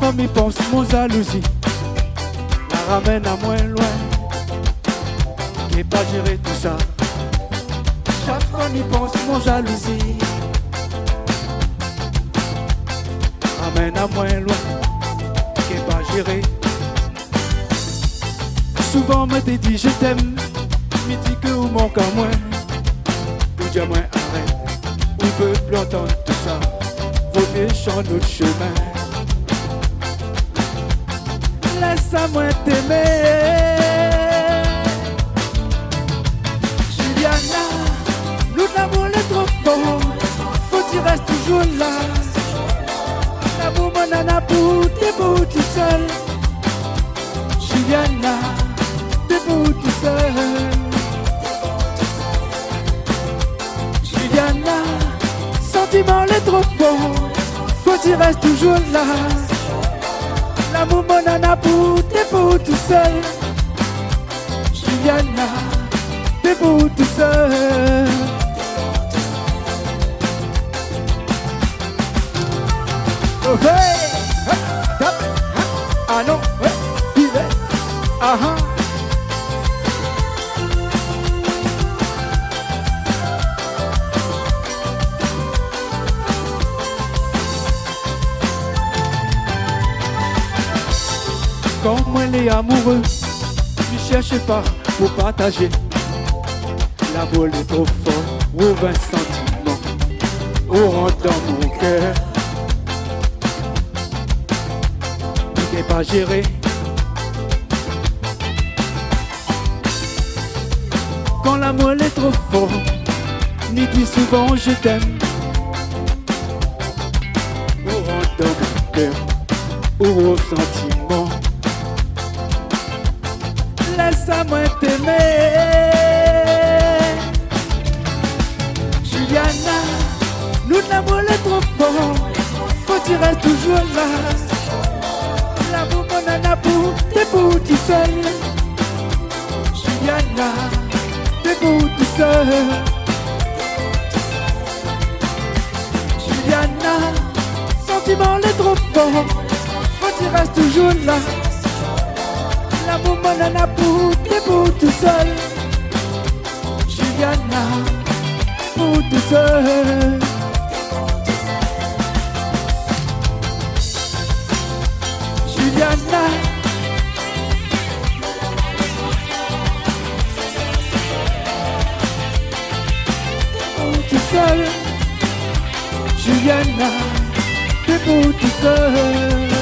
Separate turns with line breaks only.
fois m'y pense, mon jalousie la ramène à moins loin. Et pas gérer tout ça. Chaque fois m'y pense, mon jalousie ramène à moins loin. Et pas gérer. Souvent me t'ai dit je t'aime, me dit que ou manque à moi. Ou dis moi arrête, ou veut plus entendre tout ça. Vaut mieux changer notre chemin. Laisse-moi t'aimer. Juliana, nous l'amour est trop fort. Faut que tu restes toujours là. L'amour mon nana pour t'es beau tout seul. Juliana, t'es beau tout seul. Juliana, sentiment est trop fort. Faut que tu restes toujours là. L'amour mon nana pour t'es beau tout seul. Juliana, t'es beau tout seul. Oh hey, ah non, il est, ah ah. Quand moi les amoureux, ne cherchez pas pour partager. L'amour est trop fort, ouvre un sentiment, ou rentre dans mon cœur. Il n'est pas géré. Quand l'amour est trop fort, ni dit souvent je t'aime. Ou rentre dans mon cœur, ou au sentiment. Laisse-moi t'aimer. Juliana, nous l'amour est trop fort. Faut que tu restes toujours là. L'amour mon nana pour t'es beau tout seul. Juliana, t'es beau tout seul. Juliana, sentiment est trop fort. Faut que tu restes toujours là. L'amour mon nana pour t'es beau tout seul. Juliana, beau tout seul. Juliana, beau tout seul. Juliana, t'es beau tout seul.